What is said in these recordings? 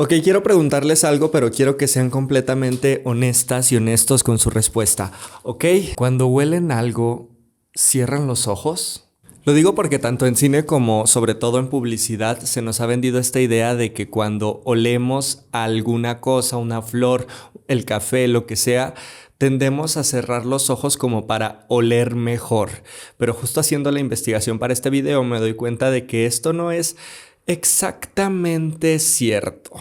Ok, quiero preguntarles algo, pero quiero que sean completamente honestas y honestos con su respuesta. Ok, cuando huelen algo, ¿cierran los ojos? Lo digo porque tanto en cine como sobre todo en publicidad se nos ha vendido esta idea de que cuando olemos alguna cosa, una flor, el café, lo que sea, tendemos a cerrar los ojos como para oler mejor. Pero justo haciendo la investigación para este video me doy cuenta de que esto no es exactamente cierto.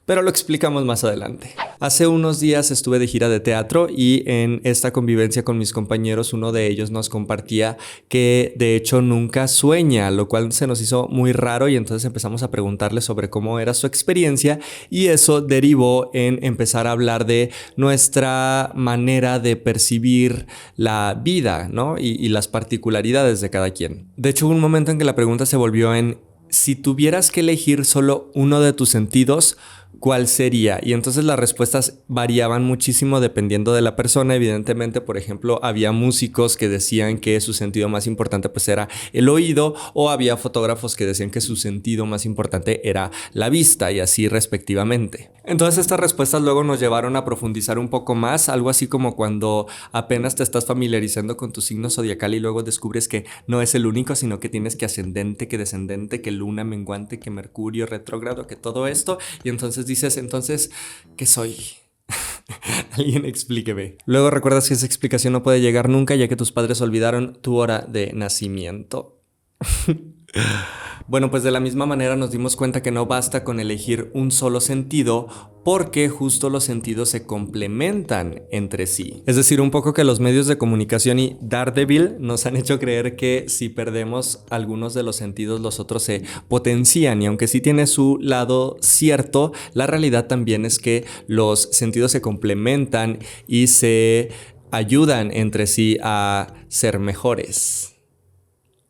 Pero lo explicamos más adelante. Hace unos días estuve de gira de teatro y en esta convivencia con mis compañeros uno de ellos nos compartía que de hecho nunca sueña, lo cual se nos hizo muy raro y entonces empezamos a preguntarle sobre cómo era su experiencia y eso derivó en empezar a hablar de nuestra manera de percibir la vida, ¿no? Y las particularidades de cada quien. De hecho hubo un momento en que la pregunta se volvió en: si tuvieras que elegir solo uno de tus sentidos, ¿cuál sería? Y entonces las respuestas variaban muchísimo dependiendo de la persona. Evidentemente, por ejemplo, había músicos que decían que su sentido más importante pues era el oído, o había fotógrafos que decían que su sentido más importante era la vista, y así respectivamente. Entonces estas respuestas luego nos llevaron a profundizar un poco más, algo así como cuando apenas te estás familiarizando con tu signo zodiacal y luego descubres que no es el único, sino que tienes que ascendente, que descendente, que luna menguante, que mercurio retrógrado, que todo esto, y entonces dices, entonces, ¿qué soy? Alguien explíqueme. Luego recuerdas que esa explicación no puede llegar nunca, ya que tus padres olvidaron tu hora de nacimiento. Bueno, pues de la misma manera nos dimos cuenta que no basta con elegir un solo sentido, porque justo los sentidos se complementan entre sí. Es decir, un poco que los medios de comunicación y Daredevil nos han hecho creer que si perdemos algunos de los sentidos, los otros se potencian, y aunque sí tiene su lado cierto, la realidad también es que los sentidos se complementan y se ayudan entre sí a ser mejores.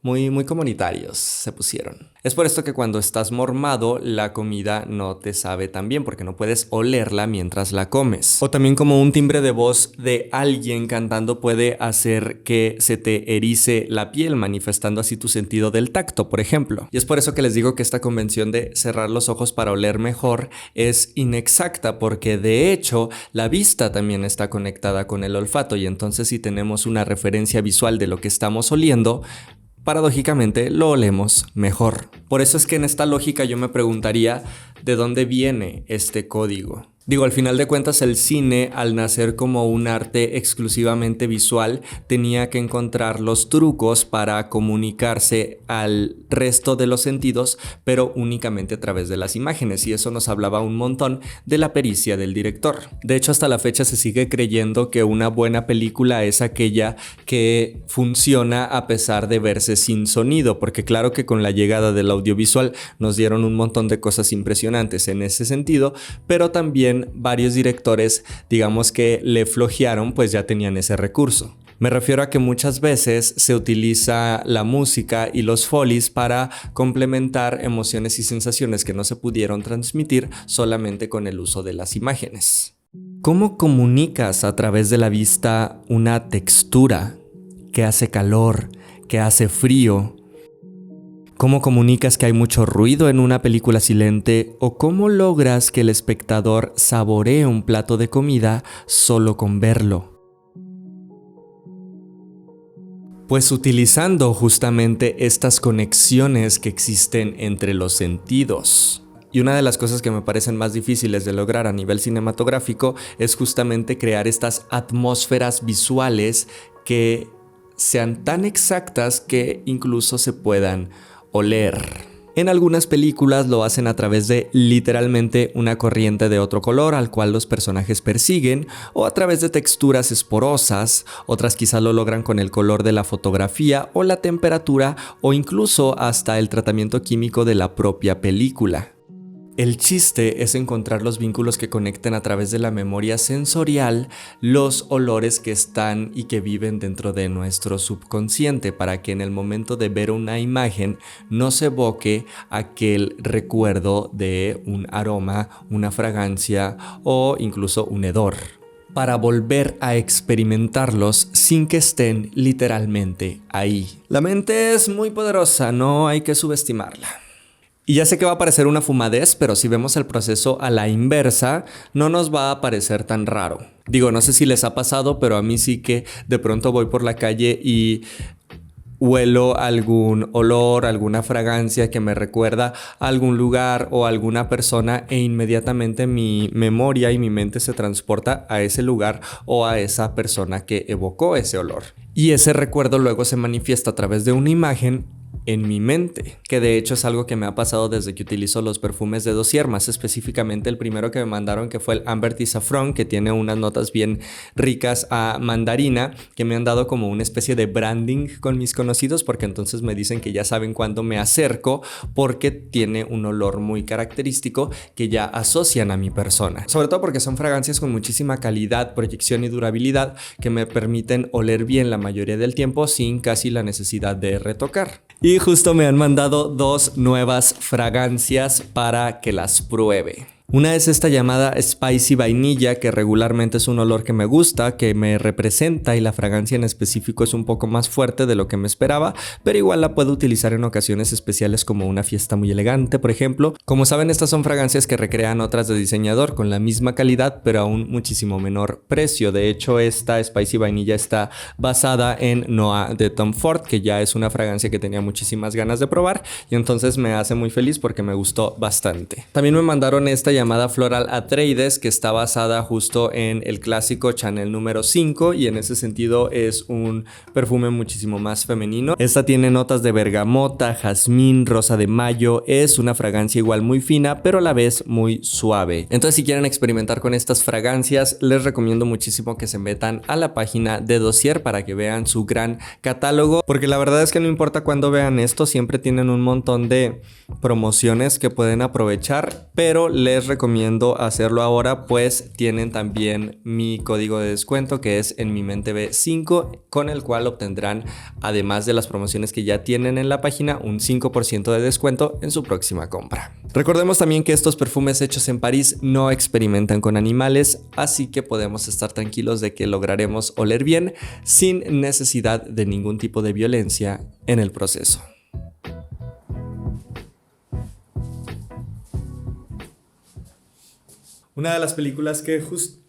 Muy comunitarios se pusieron. Es por esto que cuando estás mormado, la comida no te sabe tan bien, porque no puedes olerla mientras la comes. O también como un timbre de voz de alguien cantando puede hacer que se te erice la piel, manifestando así tu sentido del tacto, por ejemplo. Y es por eso que les digo que esta convención de cerrar los ojos para oler mejor es inexacta, porque de hecho la vista también está conectada con el olfato, y entonces si tenemos una referencia visual de lo que estamos oliendo, paradójicamente lo olemos mejor. Por eso es que en esta lógica yo me preguntaría, ¿de dónde viene este código? Digo, al final de cuentas el cine, al nacer como un arte exclusivamente visual, tenía que encontrar los trucos para comunicarse al resto de los sentidos, pero únicamente a través de las imágenes, y eso nos hablaba un montón de la pericia del director. De hecho, hasta la fecha se sigue creyendo que una buena película es aquella que funciona a pesar de verse sin sonido, porque claro que con la llegada del audiovisual nos dieron un montón de cosas impresionantes en ese sentido, pero también varios directores, digamos que le flojearon, pues ya tenían ese recurso. Me refiero a que muchas veces se utiliza la música y los folies para complementar emociones y sensaciones que no se pudieron transmitir solamente con el uso de las imágenes. ¿Cómo comunicas a través de la vista una textura? ¿Qué hace calor? ¿Qué hace frío? ¿Cómo comunicas que hay mucho ruido en una película silente? ¿O cómo logras que el espectador saboree un plato de comida solo con verlo? Pues utilizando justamente estas conexiones que existen entre los sentidos. Y una de las cosas que me parecen más difíciles de lograr a nivel cinematográfico es justamente crear estas atmósferas visuales que sean tan exactas que incluso se puedan oler. En algunas películas lo hacen a través de literalmente una corriente de otro color al cual los personajes persiguen, o a través de texturas esporosas. Otras quizás lo logran con el color de la fotografía o la temperatura, o incluso hasta el tratamiento químico de la propia película. El chiste es encontrar los vínculos que conecten a través de la memoria sensorial los olores que están y que viven dentro de nuestro subconsciente, para que en el momento de ver una imagen nos evoque aquel recuerdo de un aroma, una fragancia o incluso un hedor, para volver a experimentarlos sin que estén literalmente ahí. La mente es muy poderosa, no hay que subestimarla. Y ya sé que va a parecer una fumadez, pero si vemos el proceso a la inversa, no nos va a parecer tan raro. Digo, no sé si les ha pasado, pero a mí sí que de pronto voy por la calle y huelo algún olor, alguna fragancia que me recuerda a algún lugar o a alguna persona e inmediatamente mi memoria y mi mente se transporta a ese lugar o a esa persona que evocó ese olor. Y ese recuerdo luego se manifiesta a través de una imagen en mi mente, que de hecho es algo que me ha pasado desde que utilizo los perfumes de Dossier, más específicamente el primero que me mandaron, que fue el Amber Tea Saffron, que tiene unas notas bien ricas a mandarina, que me han dado como una especie de branding con mis conocidos, porque entonces me dicen que ya saben cuándo me acerco, porque tiene un olor muy característico que ya asocian a mi persona, sobre todo porque son fragancias con muchísima calidad, proyección y durabilidad que me permiten oler bien la mayoría del tiempo sin casi la necesidad de retocar. Y justo me han mandado 2 nuevas fragancias para que las pruebe. Una es esta llamada Spicy Vainilla, que regularmente es un olor que me gusta, que me representa, y la fragancia en específico es un poco más fuerte de lo que me esperaba, pero igual la puedo utilizar en ocasiones especiales como una fiesta muy elegante, por ejemplo. Como saben, estas son fragancias que recrean otras de diseñador con la misma calidad, pero a un muchísimo menor precio. De hecho, esta Spicy Vainilla está basada en Noah de Tom Ford, que ya es una fragancia que tenía muchísimas ganas de probar, y entonces me hace muy feliz porque me gustó bastante. También me mandaron esta llamada Floral Atreides, que está basada justo en el clásico Chanel número 5, y en ese sentido es un perfume muchísimo más femenino. Esta tiene notas de bergamota, jazmín, rosa de mayo. Es una fragancia igual muy fina, pero a la vez muy suave. Entonces, si quieren experimentar con estas fragancias, les recomiendo muchísimo que se metan a la página de Dossier para que vean su gran catálogo, porque la verdad es que no importa cuándo vean esto, siempre tienen un montón de promociones que pueden aprovechar, pero les recomiendo hacerlo ahora, pues tienen también mi código de descuento, que es en mi mente B5, con el cual obtendrán, además de las promociones que ya tienen en la página, un 5% de descuento en su próxima compra. Recordemos también que estos perfumes hechos en París no experimentan con animales, así que podemos estar tranquilos de que lograremos oler bien sin necesidad de ningún tipo de violencia en el proceso. Una de las películas que justo...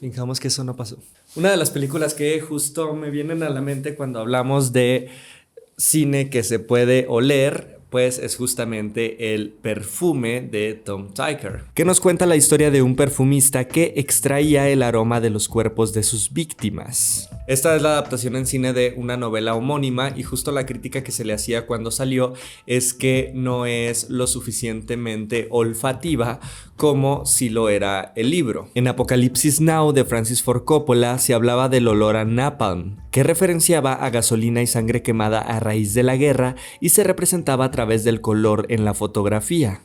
Fijamos que eso no pasó. Una de las películas que justo me vienen a la mente cuando hablamos de cine que se puede oler, pues es justamente El perfume de Tom Tykwer, que nos cuenta la historia de un perfumista que extraía el aroma de los cuerpos de sus víctimas. Esta es la adaptación en cine de una novela homónima, y justo la crítica que se le hacía cuando salió es que no es lo suficientemente olfativa como si lo era el libro. En Apocalipsis Now de Francis Ford Coppola se hablaba del olor a napalm, que referenciaba a gasolina y sangre quemada a raíz de la guerra y se representaba a través del color en la fotografía.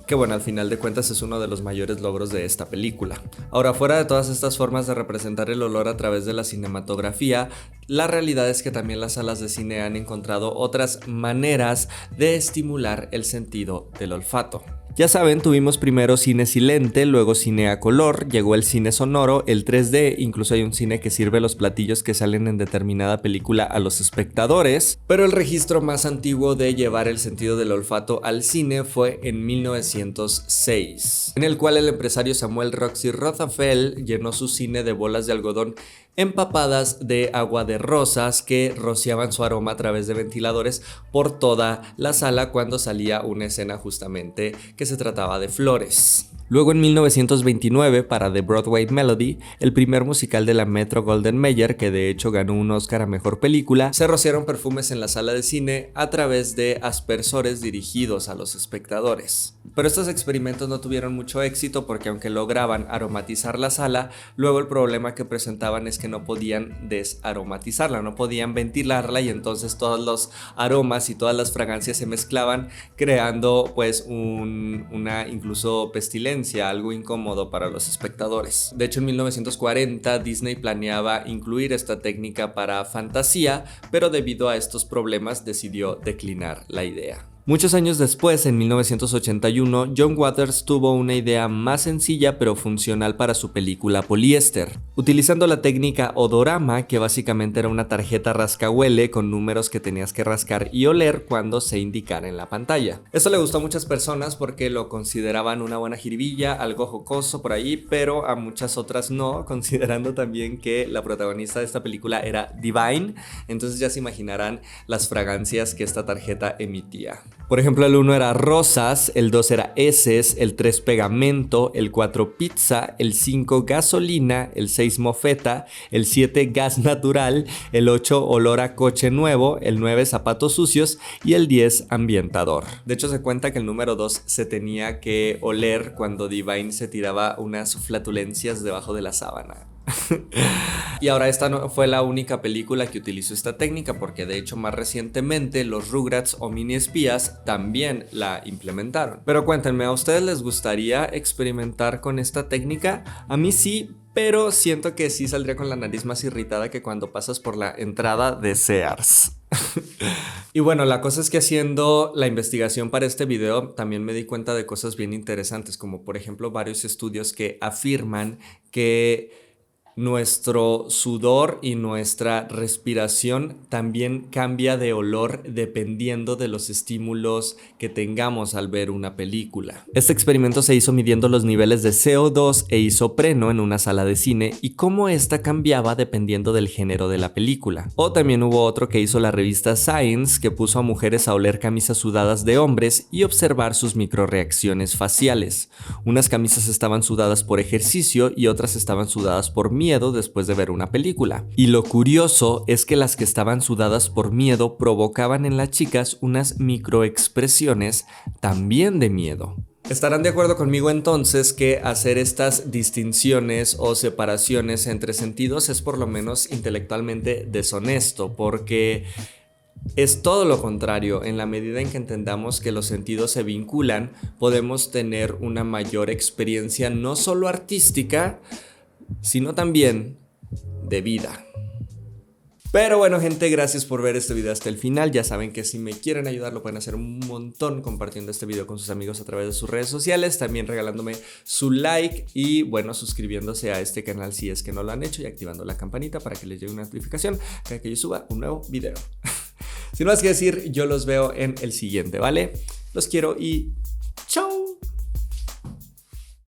Que bueno, al final de cuentas es uno de los mayores logros de esta película. Ahora, fuera de todas estas formas de representar el olor a través de la cinematografía, la realidad es que también las salas de cine han encontrado otras maneras de estimular el sentido del olfato. Ya saben, tuvimos primero cine silente, luego cine a color, llegó el cine sonoro, el 3D, incluso hay un cine que sirve los platillos que salen en determinada película a los espectadores, pero el registro más antiguo de llevar el sentido del olfato al cine fue en 1906, en el cual el empresario Samuel Roxy Rothafel llenó su cine de bolas de algodón empapadas de agua de rosas que rociaban su aroma a través de ventiladores por toda la sala cuando salía una escena justamente que se trataba de flores. Luego en 1929 para The Broadway Melody, el primer musical de la Metro-Goldwyn-Mayer, que de hecho ganó un Oscar a Mejor Película, se rociaron perfumes en la sala de cine a través de aspersores dirigidos a los espectadores. Pero estos experimentos no tuvieron mucho éxito porque aunque lograban aromatizar la sala, luego el problema que presentaban es que no podían desaromatizarla, no podían ventilarla, y entonces todos los aromas y todas las fragancias se mezclaban, creando pues una incluso pestilencia, algo incómodo para los espectadores. De hecho, en 1940 Disney planeaba incluir esta técnica para fantasía, pero debido a estos problemas decidió declinar la idea. Muchos años después, en 1981, John Waters tuvo una idea más sencilla pero funcional para su película Poliéster, utilizando la técnica odorama, que básicamente era una tarjeta rascahuele con números que tenías que rascar y oler cuando se indicara en la pantalla. Esto le gustó a muchas personas porque lo consideraban una buena jiribilla, algo jocoso por ahí, pero a muchas otras no, considerando también que la protagonista de esta película era Divine, entonces ya se imaginarán las fragancias que esta tarjeta emitía. Por ejemplo, el 1 era rosas, el 2 era heces, el 3 pegamento, el 4 pizza, el 5 gasolina, el 6 mofeta, el 7 gas natural, el 8 olor a coche nuevo, el 9 zapatos sucios y el 10 ambientador. De hecho, se cuenta que el número 2 se tenía que oler cuando Divine se tiraba unas flatulencias debajo de la sábana. Y ahora esta no fue la única película que utilizó esta técnica, porque de hecho más recientemente los Rugrats o mini espías también la implementaron. Pero cuéntenme, ¿a ustedes les gustaría experimentar con esta técnica? A mí sí, pero siento que sí saldría con la nariz más irritada que cuando pasas por la entrada de Sears. Y bueno, la cosa es que haciendo la investigación para este video también me di cuenta de cosas bien interesantes, como por ejemplo varios estudios que afirman que nuestro sudor y nuestra respiración también cambia de olor dependiendo de los estímulos que tengamos al ver una película. Este experimento se hizo midiendo los niveles de CO2 e isopreno en una sala de cine y cómo esta cambiaba dependiendo del género de la película. O también hubo otro que hizo la revista Science, que puso a mujeres a oler camisas sudadas de hombres y observar sus microreacciones faciales. Unas camisas estaban sudadas por ejercicio y otras estaban sudadas por miedo después de ver una película. Y lo curioso es que las que estaban sudadas por miedo provocaban en las chicas unas microexpresiones también de miedo. Estarán de acuerdo conmigo entonces que hacer estas distinciones o separaciones entre sentidos es por lo menos intelectualmente deshonesto, porque es todo lo contrario. En la medida en que entendamos que los sentidos se vinculan, podemos tener una mayor experiencia no solo artística, sino también de vida. Pero bueno, gente, gracias por ver este video hasta el final. Ya saben que si me quieren ayudar lo pueden hacer un montón compartiendo este video con sus amigos a través de sus redes sociales, también regalándome su like y bueno, suscribiéndose a este canal si es que no lo han hecho y activando la campanita para que les llegue una notificación cada que yo suba un nuevo video. Sin más que decir, yo los veo en el siguiente, ¿vale? Los quiero y